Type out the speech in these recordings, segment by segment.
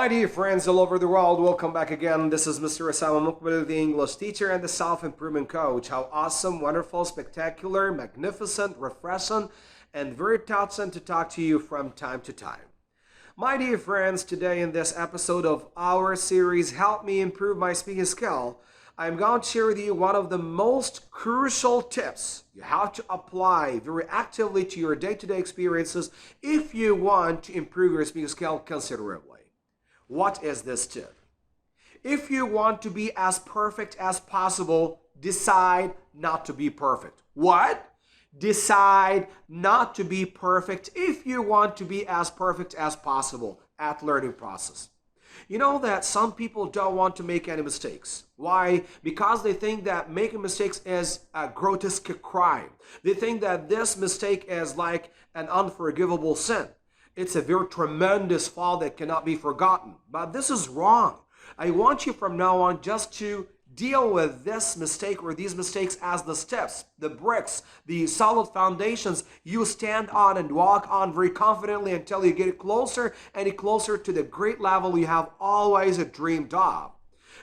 My dear friends all over the world, welcome back again. This is Mr. Osama Mukbil, the English teacher and the self-improvement coach. How awesome, wonderful, spectacular, magnificent, refreshing, and very touching to talk to you from time to time. My dear friends, today in this episode of our series, Help Me Improve My Speaking Skill, I'm going to share with you one of the most crucial tips you have to apply very actively to your day-to-day experiences if you want to improve your speaking skill considerably. What is this tip? If you want to be as perfect as possible, decide not to be perfect. What? Decide not to be perfect if you want to be as perfect as possible at learning process. You know that some people don't want to make any mistakes. Why? Because they think that making mistakes is a grotesque crime. They think that this mistake is like an unforgivable sin. It's a very tremendous fault that cannot be forgotten. But this is wrong. I want you from now on just to deal with this mistake or these mistakes as the steps, the bricks, the solid foundations you stand on and walk on very confidently until you get closer and closer to the great level you have always dreamed of.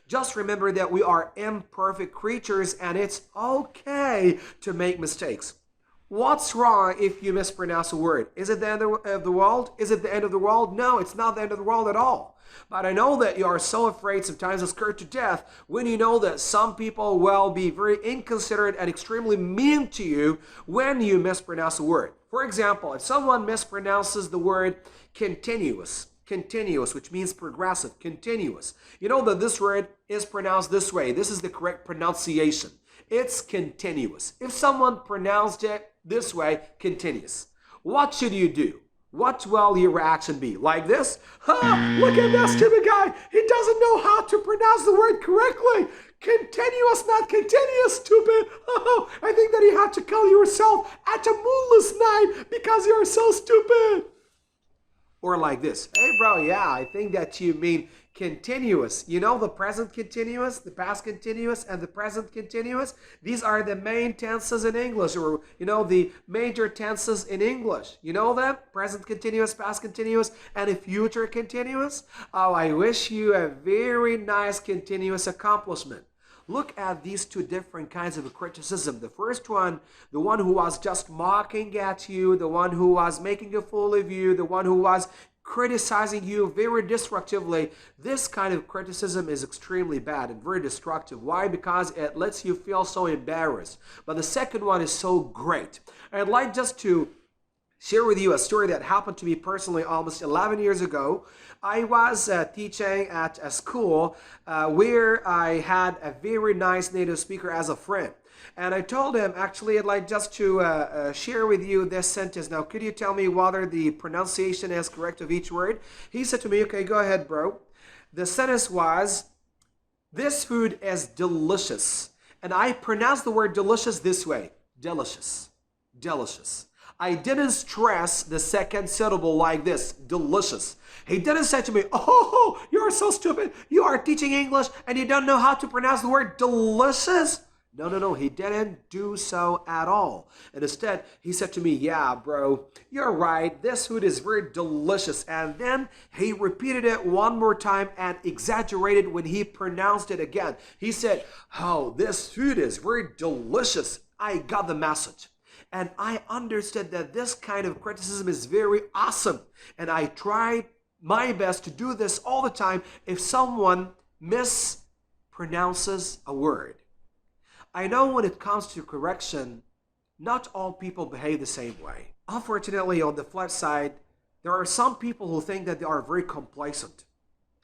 Just remember that we are imperfect creatures and it's okay to make mistakes. What's wrong if you mispronounce a word? Is it the end of the world? Is it the end of the world? No, it's not the end of the world at all. But I know that you are so afraid, sometimes scared to death, when you know that some people will be very inconsiderate and extremely mean to you when you mispronounce a word. For example, if someone mispronounces the word continuous, which means progressive, continuous. You know that this word is pronounced this way. This is the correct pronunciation. It's continuous. If someone pronounced it this way, continuous. What should you do? What will your reaction be? Like this? Look at that stupid guy. He doesn't know how to pronounce the word correctly. Continuous, not continuous, stupid. I think that you have to kill yourself at a moonless night because you're so stupid. Or like this. Hey, bro, yeah, I think that you mean continuous. You know the present continuous, the past continuous, and the present continuous? These are the main tenses in English, or, the major tenses in English. You know them? Present continuous, past continuous, and a future continuous? Oh, I wish you a very nice continuous accomplishment. Look at these two different kinds of criticism. The first one, the one who was just mocking at you, the one who was making a fool of you, the one who was criticizing you very destructively. This kind of criticism is extremely bad and very destructive. Why? Because it lets you feel so embarrassed. But the second one is so great. I'd like just to share with you a story that happened to me personally almost 11 years ago. I was teaching at a school where I had a very nice native speaker as a friend. And I told him, actually, I'd like just to share with you this sentence. Now, could you tell me whether the pronunciation is correct of each word? He said to me, okay, go ahead, bro. The sentence was, this food is delicious. And I pronounced the word delicious this way, delicious, delicious. I didn't stress the second syllable like this, delicious. He didn't say to me, oh, you're so stupid. You are teaching English and you don't know how to pronounce the word delicious. No, he didn't do so at all. And instead, he said to me, yeah, bro, you're right. This food is very delicious. And then he repeated it one more time and exaggerated when he pronounced it again. He said, oh, this food is very delicious. I got the message. And I understood that this kind of criticism is very awesome. And I tried my best to do this all the time if someone mispronounces a word. I know when it comes to correction, not all people behave the same way. Unfortunately, on the flip side, there are some people who think that they are very complacent.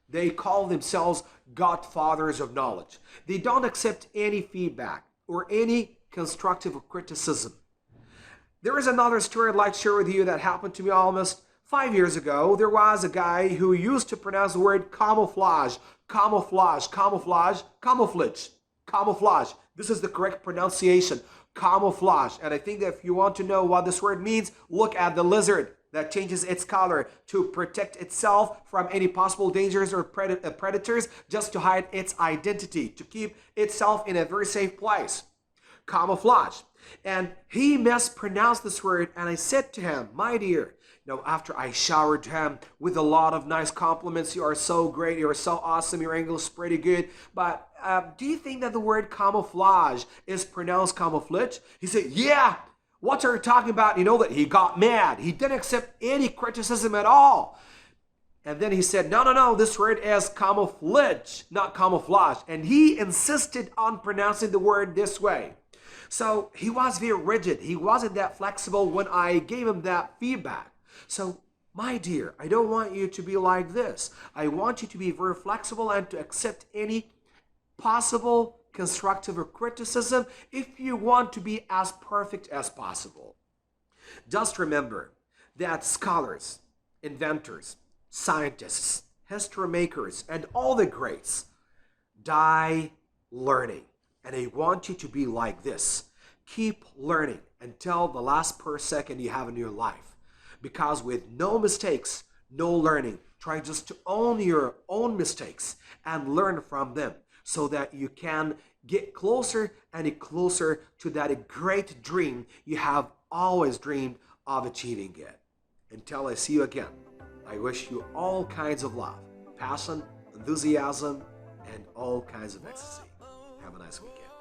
They call themselves godfathers of knowledge. They don't accept any feedback or any constructive criticism. There is another story I'd like to share with you that happened to me almost 5 years ago. There was a guy who used to pronounce the word camouflage, camouflage, camouflage, camouflage, camouflage. This is the correct pronunciation, camouflage. And I think that if you want to know what this word means, look at the lizard that changes its color to protect itself from any possible dangers or predators, just to hide its identity, to keep itself in a very safe place. Camouflage. And he mispronounced this word, and I said to him, my dear, Now, after I showered him with a lot of nice compliments, you are so great, you're so awesome, your English is pretty good, but do you think that the word camouflage is pronounced camouflage? He said, yeah. What are you talking about? You know that he got mad. He didn't accept any criticism at all. And then he said, no, no, no, this word is camouflage, not camouflage. And he insisted on pronouncing the word this way. So he was very rigid. He wasn't that flexible when I gave him that feedback. So, my dear, I don't want you to be like this. I want you to be very flexible and to accept any possible constructive or criticism if you want to be as perfect as possible. Just remember that scholars, inventors, scientists, history makers, and all the greats die learning. And I want you to be like this. Keep learning until the last per second you have in your life. Because with no mistakes, no learning. Try just to own your own mistakes and learn from them so that you can get closer and closer to that great dream you have always dreamed of achieving it. Until I see you again, I wish you all kinds of love, passion, enthusiasm, and all kinds of ecstasy. Have a nice weekend.